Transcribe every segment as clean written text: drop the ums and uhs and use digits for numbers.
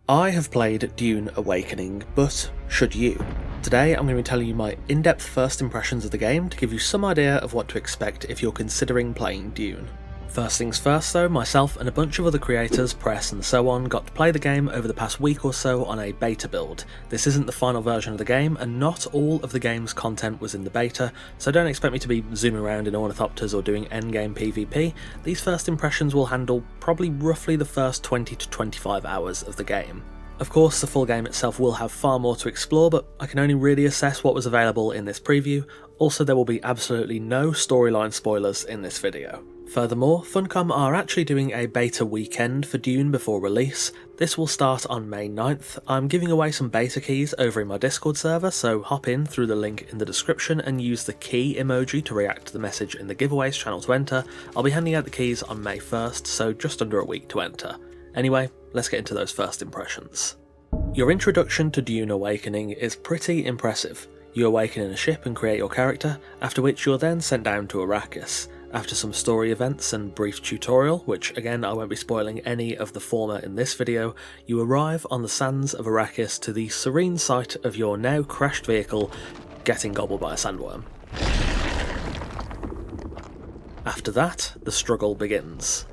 I have played Dune Awakening, but should you? Today I'm going to be telling you my in-depth first impressions of the game to give you some idea of what to expect if you're considering playing Dune. First things first though, myself and a bunch of other creators, press and so on got to play the game over the past week or so on a beta build. This isn't the final version of the game and not all of the game's content was in the beta, so don't expect me to be zooming around in ornithopters or doing endgame PvP. These first impressions will handle probably roughly the first 20 to 25 hours of the game. Of course, the full game itself will have far more to explore, but I can only really assess what was available in this preview. Also, there will be absolutely no storyline spoilers in this video. Furthermore, Funcom are actually doing a beta weekend for Dune before release. This will start on May 9th. I'm giving away some beta keys over in my Discord server, so hop in through the link in the description and use the key emoji to react to the message in the giveaways channel to enter. I'll be handing out the keys on May 1st, so just under a week to enter. Anyway, let's get into those first impressions. Your introduction to Dune Awakening is pretty impressive. You awaken in a ship and create your character, after which you're then sent down to Arrakis. After some story events and brief tutorial, which again I won't be spoiling any of the former in this video, you arrive on the sands of Arrakis to the serene sight of your now crashed vehicle getting gobbled by a sandworm. After that, the struggle begins.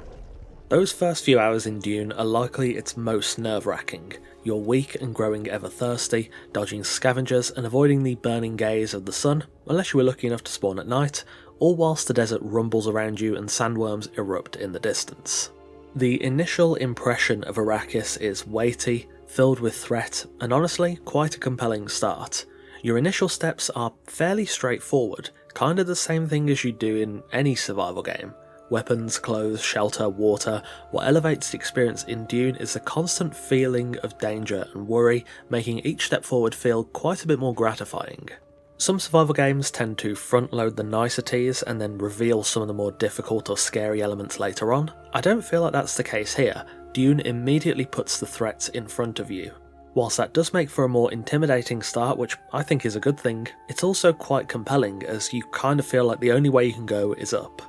Those first few hours in Dune are likely its most nerve-wracking. You're weak and growing ever thirsty, dodging scavengers and avoiding the burning gaze of the sun, unless you were lucky enough to spawn at night, all whilst the desert rumbles around you and sandworms erupt in the distance. The initial impression of Arrakis is weighty, filled with threat, and honestly, quite a compelling start. Your initial steps are fairly straightforward, kinda the same thing as you do in any survival game. Weapons, clothes, shelter, water. What elevates the experience in Dune is the constant feeling of danger and worry, making each step forward feel quite a bit more gratifying. Some survival games tend to front-load the niceties and then reveal some of the more difficult or scary elements later on. I don't feel like that's the case here. Dune immediately puts the threats in front of you. Whilst that does make for a more intimidating start, which I think is a good thing, it's also quite compelling as you kind of feel like the only way you can go is up.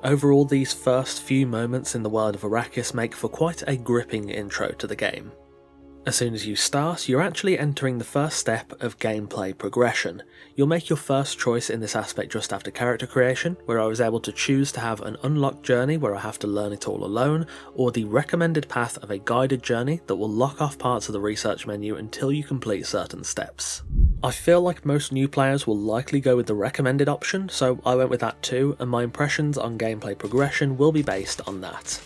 Overall, these first few moments in the world of Arrakis make for quite a gripping intro to the game. As soon as you start, you're actually entering the first step of gameplay progression. You'll make your first choice in this aspect just after character creation, where I was able to choose to have an unlocked journey where I have to learn it all alone, or the recommended path of a guided journey that will lock off parts of the research menu until you complete certain steps. I feel like most new players will likely go with the recommended option, so I went with that too, and my impressions on gameplay progression will be based on that.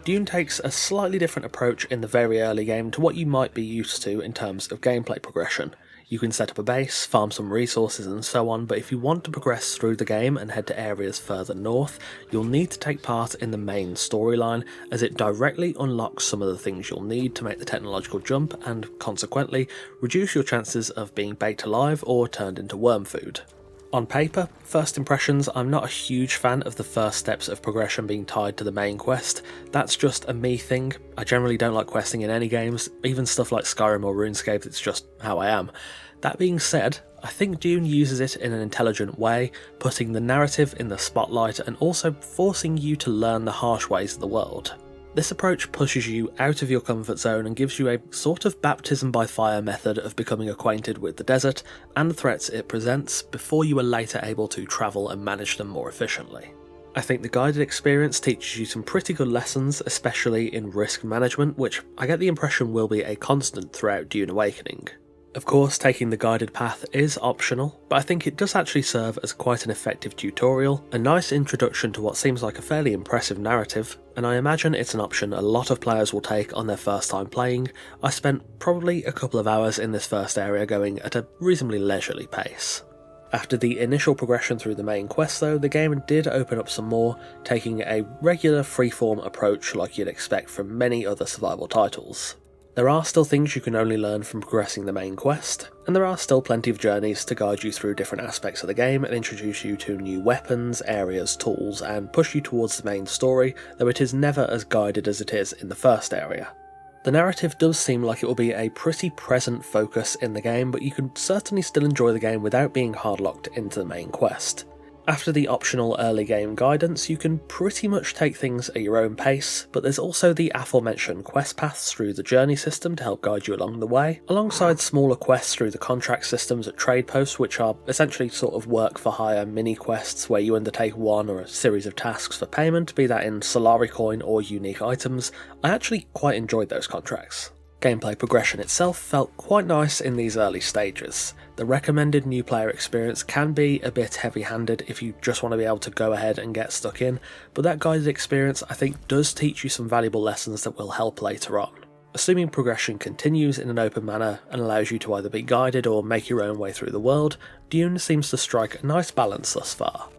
Dune takes a slightly different approach in the very early game to what you might be used to in terms of gameplay progression. You can set up a base, farm some resources and so on, but if you want to progress through the game and head to areas further north, you'll need to take part in the main storyline, as it directly unlocks some of the things you'll need to make the technological jump and, consequently, reduce your chances of being baked alive or turned into worm food. On paper, first impressions, I'm not a huge fan of the first steps of progression being tied to the main quest. That's just a me thing. I generally don't like questing in any games, even stuff like Skyrim or RuneScape, it's just how I am. That being said, I think Dune uses it in an intelligent way, putting the narrative in the spotlight and also forcing you to learn the harsh ways of the world. This approach pushes you out of your comfort zone and gives you a sort of baptism by fire method of becoming acquainted with the desert and the threats it presents before you are later able to travel and manage them more efficiently. I think the guided experience teaches you some pretty good lessons, especially in risk management, which I get the impression will be a constant throughout Dune Awakening. Of course, taking the guided path is optional, but I think it does actually serve as quite an effective tutorial, a nice introduction to what seems like a fairly impressive narrative, and I imagine it's an option a lot of players will take on their first time playing. I spent probably a couple of hours in this first area going at a reasonably leisurely pace. After the initial progression through the main quest though, the game did open up some more, taking a regular freeform approach like you'd expect from many other survival titles. There are still things you can only learn from progressing the main quest, and there are still plenty of journeys to guide you through different aspects of the game and introduce you to new weapons, areas, tools, and push you towards the main story, though it is never as guided as it is in the first area. The narrative does seem like it will be a pretty present focus in the game, but you can certainly still enjoy the game without being hard-locked into the main quest. After the optional early game guidance, you can pretty much take things at your own pace, but there's also the aforementioned quest paths through the journey system to help guide you along the way, alongside smaller quests through the contract systems at trade posts, which are essentially sort of work for hire mini quests where you undertake one or a series of tasks for payment, be that in Solari coin or unique items. I actually quite enjoyed those contracts. Gameplay progression itself felt quite nice in these early stages. The recommended new player experience can be a bit heavy-handed if you just want to be able to go ahead and get stuck in, but that guided experience I think does teach you some valuable lessons that will help later on. Assuming progression continues in an open manner and allows you to either be guided or make your own way through the world, Dune seems to strike a nice balance thus far.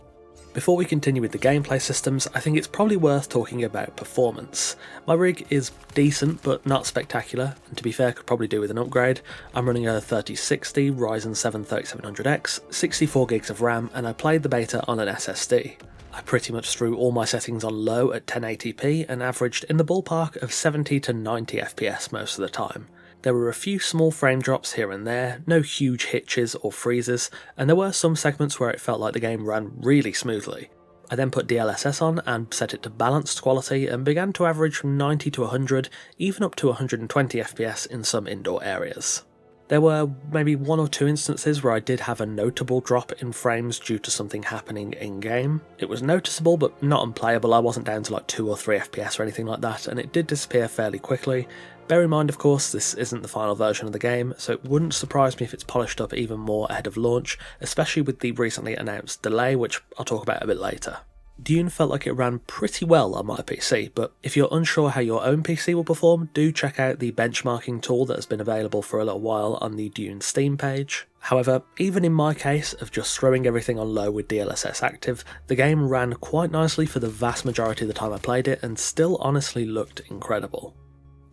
Before we continue with the gameplay systems, I think it's probably worth talking about performance. My rig is decent but not spectacular, and to be fair could probably do with an upgrade. I'm running a 3060 Ryzen 7 3700X, 64GB of RAM, and I played the beta on an SSD. I pretty much threw all my settings on low at 1080p and averaged in the ballpark of 70 to 90 FPS most of the time. There were a few small frame drops here and there, no huge hitches or freezes, and there were some segments where it felt like the game ran really smoothly. I then put DLSS on and set it to balanced quality and began to average from 90 to 100, even up to 120 FPS in some indoor areas. There were maybe one or two instances where I did have a notable drop in frames due to something happening in-game. It was noticeable but not unplayable. I wasn't down to like 2 or 3 FPS or anything like that, and it did disappear fairly quickly. Bear in mind, of course, this isn't the final version of the game, so it wouldn't surprise me if it's polished up even more ahead of launch, especially with the recently announced delay, which I'll talk about a bit later. Dune felt like it ran pretty well on my PC, but if you're unsure how your own PC will perform, do check out the benchmarking tool that has been available for a little while on the Dune Steam page. However, even in my case of just throwing everything on low with DLSS active, the game ran quite nicely for the vast majority of the time I played it and still honestly looked incredible.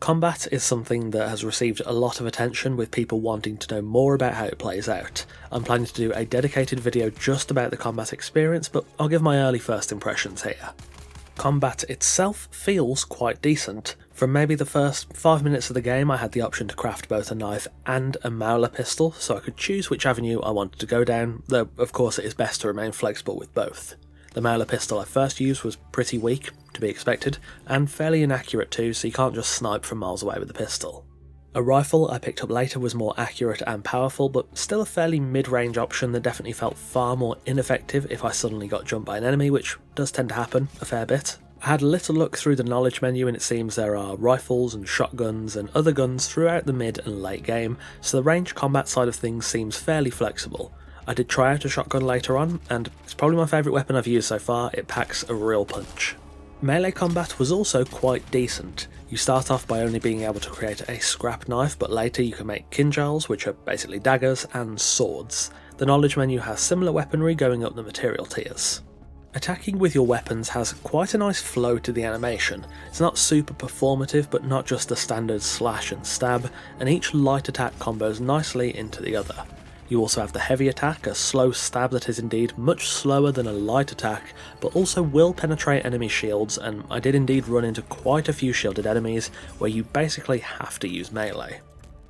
Combat is something that has received a lot of attention with people wanting to know more about how it plays out. I'm planning to do a dedicated video just about the combat experience, but I'll give my early first impressions here. Combat itself feels quite decent. From maybe the first 5 minutes of the game I had the option to craft both a knife and a Mauler pistol, so I could choose which avenue I wanted to go down, though of course it is best to remain flexible with both. The Mauler pistol I first used was pretty weak, to be expected, and fairly inaccurate too, so you can't just snipe from miles away with the pistol. A rifle I picked up later was more accurate and powerful, but still a fairly mid-range option that definitely felt far more ineffective if I suddenly got jumped by an enemy, which does tend to happen a fair bit. I had a little look through the knowledge menu and it seems there are rifles and shotguns and other guns throughout the mid and late game, so the range combat side of things seems fairly flexible. I did try out a shotgun later on, and it's probably my favourite weapon I've used so far. It packs a real punch. Melee combat was also quite decent. You start off by only being able to create a scrap knife, but later you can make kinjals, which are basically daggers, and swords. The knowledge menu has similar weaponry going up the material tiers. Attacking with your weapons has quite a nice flow to the animation. It's not super performative, but not just a standard slash and stab, and each light attack combos nicely into the other. You also have the heavy attack, a slow stab that is indeed much slower than a light attack, but also will penetrate enemy shields, and I did indeed run into quite a few shielded enemies where you basically have to use melee.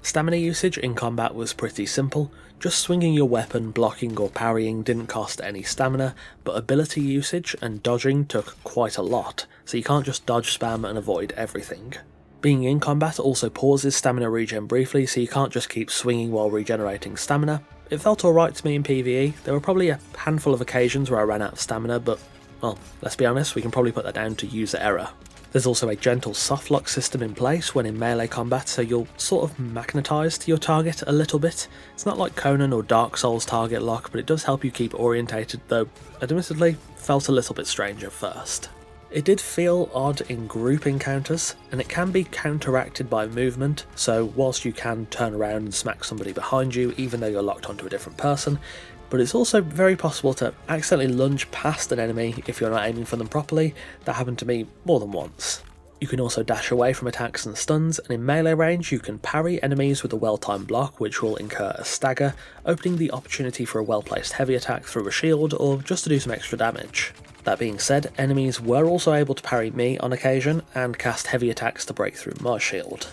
Stamina usage in combat was pretty simple. Just swinging your weapon, blocking or parrying didn't cost any stamina, but ability usage and dodging took quite a lot, so you can't just dodge spam and avoid everything. Being in combat also pauses stamina regen briefly, so you can't just keep swinging while regenerating stamina. It felt alright to me in PvE. There were probably a handful of occasions where I ran out of stamina, but, well, let's be honest, we can probably put that down to user error. There's also a gentle softlock system in place when in melee combat, so you'll sort of magnetise to your target a little bit. It's not like Conan or Dark Souls target lock, but it does help you keep orientated, though admittedly felt a little bit strange at first. It did feel odd in group encounters, and it can be counteracted by movement, so whilst you can turn around and smack somebody behind you even though you're locked onto a different person, but it's also very possible to accidentally lunge past an enemy if you're not aiming for them properly. That happened to me more than once. You can also dash away from attacks and stuns, and in melee range you can parry enemies with a well-timed block which will incur a stagger, opening the opportunity for a well-placed heavy attack through a shield or just to do some extra damage. That being said, enemies were also able to parry me on occasion and cast heavy attacks to break through my shield.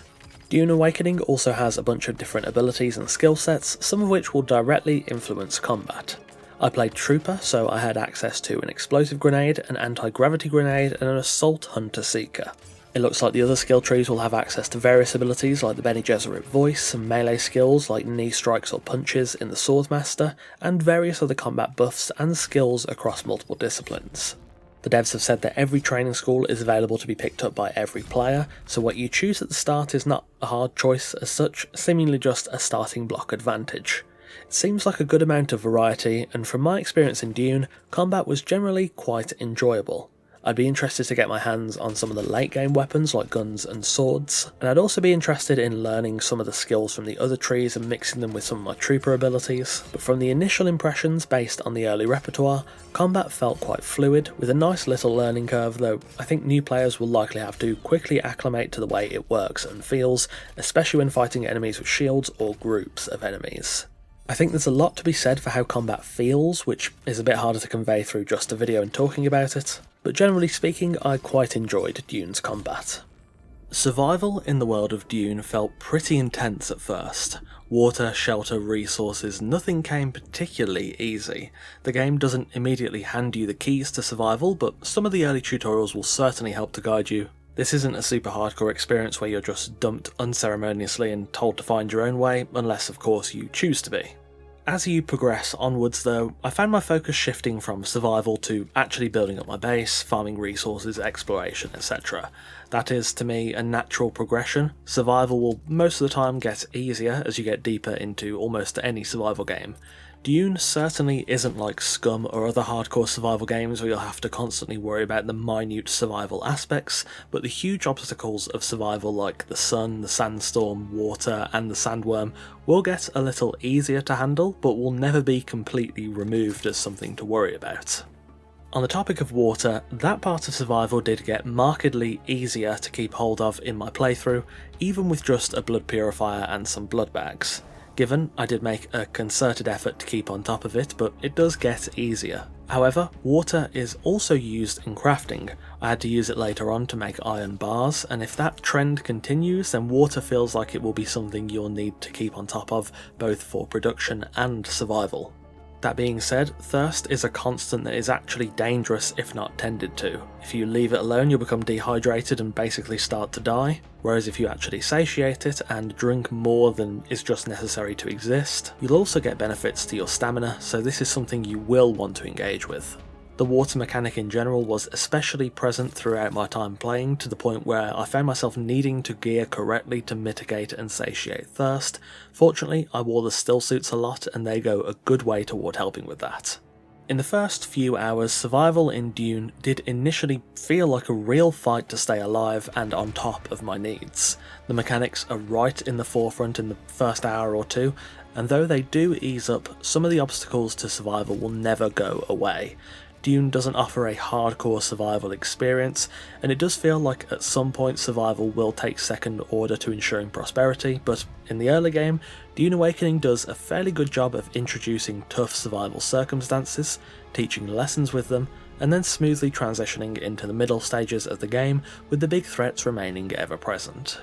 Dune Awakening also has a bunch of different abilities and skill sets, some of which will directly influence combat. I played Trooper, so I had access to an explosive grenade, an anti-gravity grenade, and an assault hunter seeker. It looks like the other skill trees will have access to various abilities like the Bene Gesserit voice, and melee skills like knee strikes or punches in the Swordmaster, and various other combat buffs and skills across multiple disciplines. The devs have said that every training school is available to be picked up by every player, so what you choose at the start is not a hard choice as such, seemingly just a starting block advantage. It seems like a good amount of variety, and from my experience in Dune, combat was generally quite enjoyable. I'd be interested to get my hands on some of the late game weapons like guns and swords, and I'd also be interested in learning some of the skills from the other trees and mixing them with some of my trooper abilities, but from the initial impressions based on the early repertoire, combat felt quite fluid, with a nice little learning curve, though I think new players will likely have to quickly acclimate to the way it works and feels, especially when fighting enemies with shields or groups of enemies. I think there's a lot to be said for how combat feels, which is a bit harder to convey through just a video and talking about it, but generally speaking I quite enjoyed Dune's combat. Survival in the world of Dune felt pretty intense at first. Water, shelter, resources, nothing came particularly easy. The game doesn't immediately hand you the keys to survival, but some of the early tutorials will certainly help to guide you. This isn't a super hardcore experience where you're just dumped unceremoniously and told to find your own way, unless of course you choose to be. As you progress onwards though, I found my focus shifting from survival to actually building up my base, farming resources, exploration, etc. That is, to me, a natural progression. Survival will most of the time get easier as you get deeper into almost any survival game. Dune certainly isn't like Scum or other hardcore survival games where you'll have to constantly worry about the minute survival aspects, but the huge obstacles of survival like the sun, the sandstorm, water and the sandworm will get a little easier to handle, but will never be completely removed as something to worry about. On the topic of water, that part of survival did get markedly easier to keep hold of in my playthrough, even with just a blood purifier and some blood bags. Given, I did make a concerted effort to keep on top of it, but it does get easier. However, water is also used in crafting. I had to use it later on to make iron bars, and if that trend continues, then water feels like it will be something you'll need to keep on top of, both for production and survival. That being said, thirst is a constant that is actually dangerous if not tended to. If you leave it alone, you'll become dehydrated and basically start to die, whereas if you actually satiate it and drink more than is just necessary to exist, you'll also get benefits to your stamina, so this is something you will want to engage with. The water mechanic in general was especially present throughout my time playing, to the point where I found myself needing to gear correctly to mitigate and satiate thirst. Fortunately, I wore the still suits a lot and they go a good way toward helping with that. In the first few hours, survival in Dune did initially feel like a real fight to stay alive and on top of my needs. The mechanics are right in the forefront in the first hour or two, and though they do ease up, some of the obstacles to survival will never go away. Dune doesn't offer a hardcore survival experience, and it does feel like at some point survival will take second order to ensuring prosperity, but in the early game, Dune Awakening does a fairly good job of introducing tough survival circumstances, teaching lessons with them, and then smoothly transitioning into the middle stages of the game, with the big threats remaining ever present.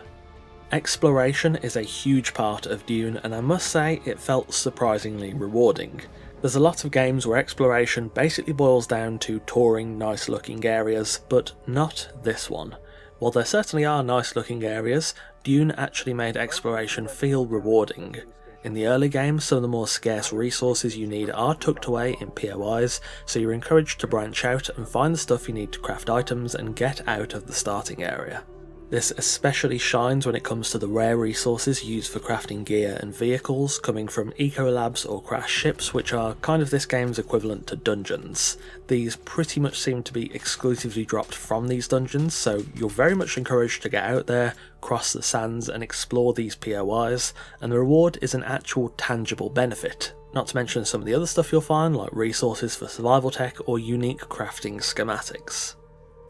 Exploration is a huge part of Dune, and I must say it felt surprisingly rewarding. There's a lot of games where exploration basically boils down to touring nice looking areas, but not this one. While there certainly are nice looking areas, Dune actually made exploration feel rewarding. In the early game, some of the more scarce resources you need are tucked away in POIs, so you're encouraged to branch out and find the stuff you need to craft items and get out of the starting area. This especially shines when it comes to the rare resources used for crafting gear and vehicles, coming from ecolabs or crashed ships, which are kind of this game's equivalent to dungeons. These pretty much seem to be exclusively dropped from these dungeons, so you're very much encouraged to get out there, cross the sands and explore these POIs, and the reward is an actual tangible benefit. Not to mention some of the other stuff you'll find, like resources for survival tech or unique crafting schematics.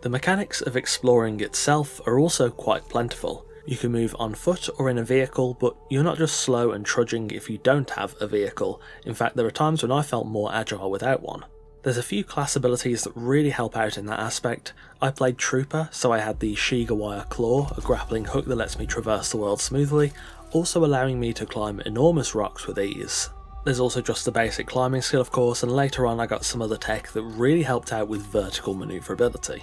The mechanics of exploring itself are also quite plentiful. You can move on foot or in a vehicle, but you're not just slow and trudging if you don't have a vehicle. In fact, there are times when I felt more agile without one. There's a few class abilities that really help out in that aspect. I played Trooper, so I had the Shiga Claw, a grappling hook that lets me traverse the world smoothly, also allowing me to climb enormous rocks with ease. There's also just the basic climbing skill of course, and later on I got some other tech that really helped out with vertical manoeuvrability.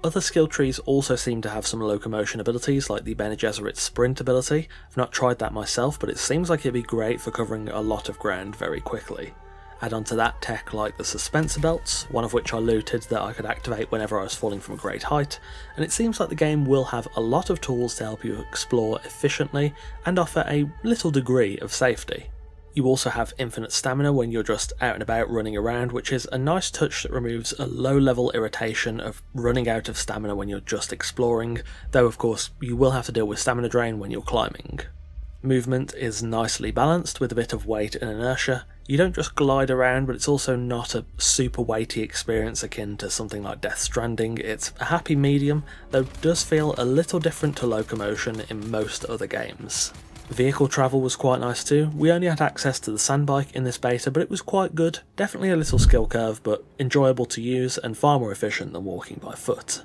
Other skill trees also seem to have some locomotion abilities, like the Bene Gesserit sprint ability. I've not tried that myself, but it seems like it'd be great for covering a lot of ground very quickly. Add on to that tech like the suspensor belts, one of which I looted that I could activate whenever I was falling from a great height, and it seems like the game will have a lot of tools to help you explore efficiently and offer a little degree of safety. You also have infinite stamina when you're just out and about running around, which is a nice touch that removes a low level irritation of running out of stamina when you're just exploring, though of course you will have to deal with stamina drain when you're climbing. Movement is nicely balanced with a bit of weight and inertia. You don't just glide around, but it's also not a super weighty experience akin to something like Death Stranding. It's a happy medium, though does feel a little different to locomotion in most other games. Vehicle travel was quite nice too. We only had access to the sandbike in this beta, but it was quite good. Definitely a little skill curve, but enjoyable to use and far more efficient than walking by foot.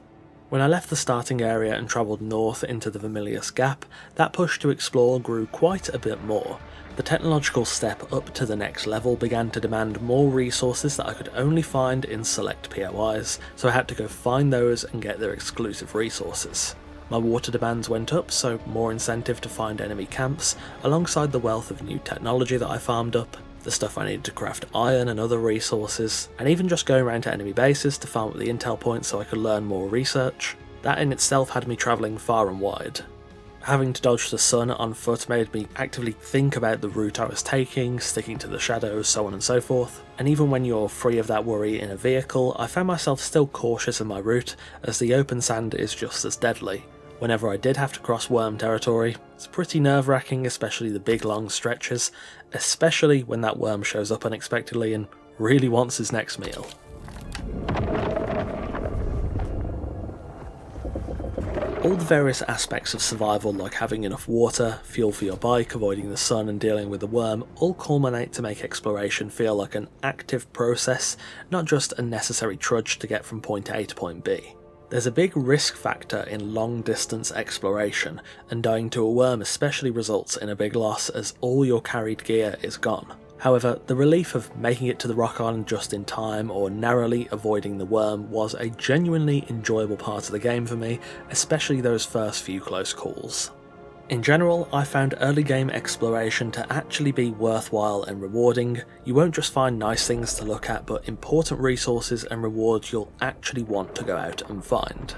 When I left the starting area and travelled north into the Vermilius Gap, that push to explore grew quite a bit more. The technological step up to the next level began to demand more resources that I could only find in select POIs, so I had to go find those and get their exclusive resources. My water demands went up, so more incentive to find enemy camps, alongside the wealth of new technology that I farmed up, the stuff I needed to craft iron and other resources, and even just going around to enemy bases to farm up the intel points so I could learn more research. That in itself had me travelling far and wide. Having to dodge the sun on foot made me actively think about the route I was taking, sticking to the shadows, so on and so forth, and even when you're free of that worry in a vehicle, I found myself still cautious of my route, as the open sand is just as deadly. Whenever I did have to cross worm territory, it's pretty nerve-wracking, especially the big long stretches, especially when that worm shows up unexpectedly and really wants his next meal. All the various aspects of survival, like having enough water, fuel for your bike, avoiding the sun and dealing with the worm, all culminate to make exploration feel like an active process, not just a necessary trudge to get from point A to point B. There's a big risk factor in long distance exploration, and dying to a worm especially results in a big loss as all your carried gear is gone. However, the relief of making it to the rock island just in time or narrowly avoiding the worm was a genuinely enjoyable part of the game for me, especially those first few close calls. In general, I found early game exploration to actually be worthwhile and rewarding. You won't just find nice things to look at, but important resources and rewards you'll actually want to go out and find.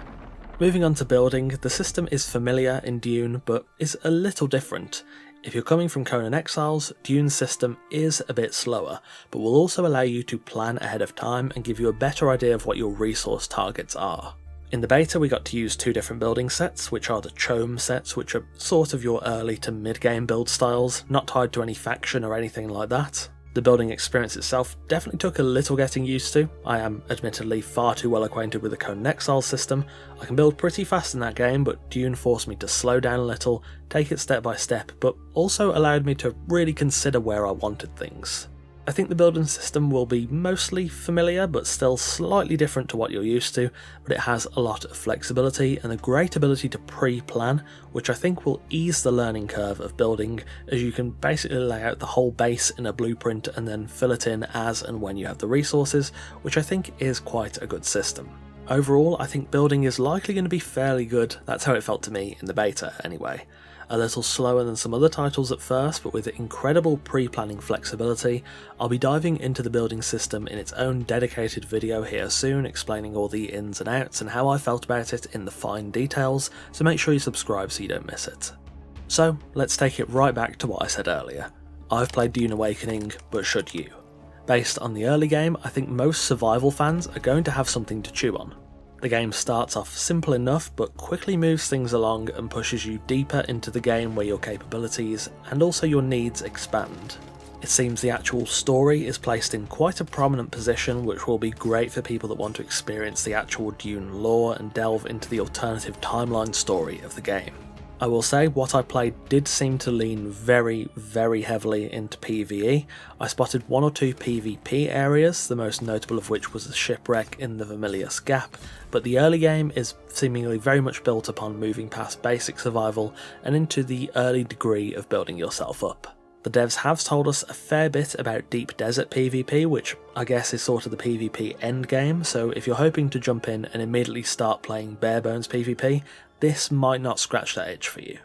Moving on to building, the system is familiar in Dune, but is a little different. If you're coming from Conan Exiles, Dune's system is a bit slower, but will also allow you to plan ahead of time and give you a better idea of what your resource targets are. In the beta we got to use two different building sets, which are the Chome sets, which are sort of your early to mid-game build styles, not tied to any faction or anything like that. The building experience itself definitely took a little getting used to. I am admittedly far too well acquainted with the Conan Exiles system. I can build pretty fast in that game, but Dune forced me to slow down a little, take it step by step, but also allowed me to really consider where I wanted things. I think the building system will be mostly familiar, but still slightly different to what you're used to, but it has a lot of flexibility and a great ability to pre-plan, which I think will ease the learning curve of building, as you can basically lay out the whole base in a blueprint and then fill it in as and when you have the resources, which I think is quite a good system. Overall, I think building is likely going to be fairly good. That's how it felt to me in the beta anyway. A little slower than some other titles at first, but with incredible pre-planning flexibility. I'll be diving into the building system in its own dedicated video here soon, explaining all the ins and outs and how I felt about it in the fine details, so make sure you subscribe so you don't miss it. So, let's take it right back to what I said earlier. I've played Dune Awakening, but should you? Based on the early game, I think most survival fans are going to have something to chew on. The game starts off simple enough, but quickly moves things along and pushes you deeper into the game where your capabilities and also your needs expand. It seems the actual story is placed in quite a prominent position, which will be great for people that want to experience the actual Dune lore and delve into the alternative timeline story of the game. I will say what I played did seem to lean very, very heavily into PvE. I spotted one or two PvP areas, the most notable of which was a shipwreck in the Vermilius Gap, but the early game is seemingly very much built upon moving past basic survival and into the early degree of building yourself up. The devs have told us a fair bit about deep desert PvP, which I guess is sort of the PvP endgame, so if you're hoping to jump in and immediately start playing bare bones PvP, this might not scratch that itch for you.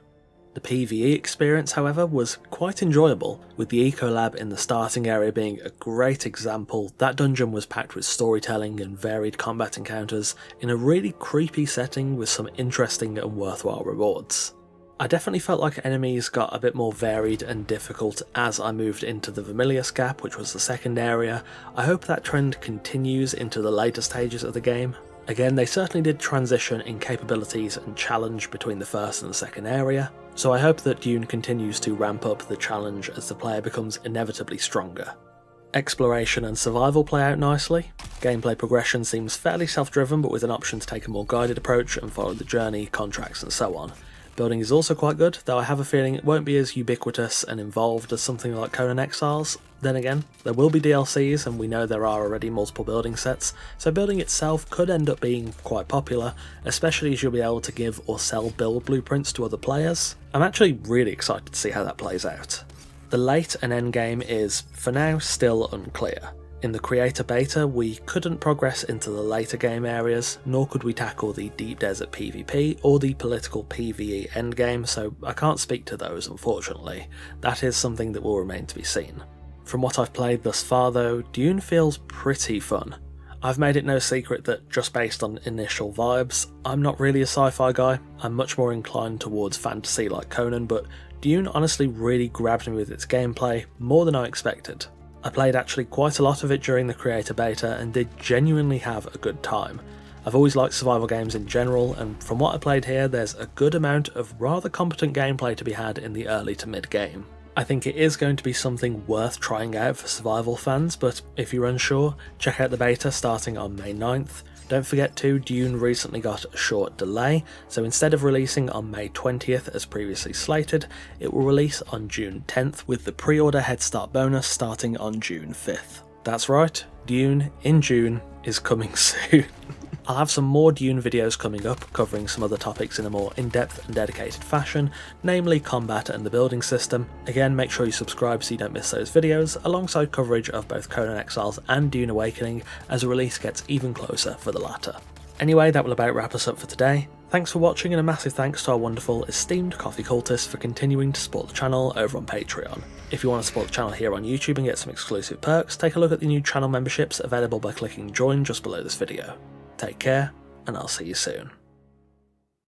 The PvE experience, however, was quite enjoyable, with the Eco Lab in the starting area being a great example. That dungeon was packed with storytelling and varied combat encounters in a really creepy setting with some interesting and worthwhile rewards. I definitely felt like enemies got a bit more varied and difficult as I moved into the Vermilius Gap, which was the second area. I hope that trend continues into the later stages of the game. Again, they certainly did transition in capabilities and challenge between the first and the second area, so I hope that Dune continues to ramp up the challenge as the player becomes inevitably stronger. Exploration and survival play out nicely. Gameplay progression seems fairly self-driven, but with an option to take a more guided approach and follow the journey, contracts and so on. Building is also quite good, though I have a feeling it won't be as ubiquitous and involved as something like Conan Exiles. Then again, there will be DLCs and we know there are already multiple building sets, so building itself could end up being quite popular, especially as you'll be able to give or sell build blueprints to other players. I'm actually really excited to see how that plays out. The late and end game is, for now, still unclear. In the creator beta, we couldn't progress into the later game areas, nor could we tackle the deep desert PvP or the political PvE endgame, so I can't speak to those unfortunately. That is something that will remain to be seen. From what I've played thus far though, Dune feels pretty fun. I've made it no secret that just based on initial vibes, I'm not really a sci-fi guy. I'm much more inclined towards fantasy like Conan, but Dune honestly really grabbed me with its gameplay, more than I expected. I played actually quite a lot of it during the creator beta and did genuinely have a good time. I've always liked survival games in general, and from what I played here there's a good amount of rather competent gameplay to be had in the early to mid game. I think it is going to be something worth trying out for survival fans, but if you're unsure, check out the beta starting on May 9th. Don't forget too, Dune recently got a short delay, so instead of releasing on May 20th as previously slated, it will release on June 10th with the pre-order head start bonus starting on June 5th. That's right, Dune in June is coming soon. I'll have some more Dune videos coming up, covering some other topics in a more in-depth and dedicated fashion, namely combat and the building system. Again, make sure you subscribe so you don't miss those videos, alongside coverage of both Conan Exiles and Dune Awakening as a release gets even closer for the latter. Anyway, that will about wrap us up for today. Thanks for watching and a massive thanks to our wonderful, esteemed coffee cultists for continuing to support the channel over on Patreon. If you want to support the channel here on YouTube and get some exclusive perks, take a look at the new channel memberships available by clicking join just below this video. Take care, and I'll see you soon.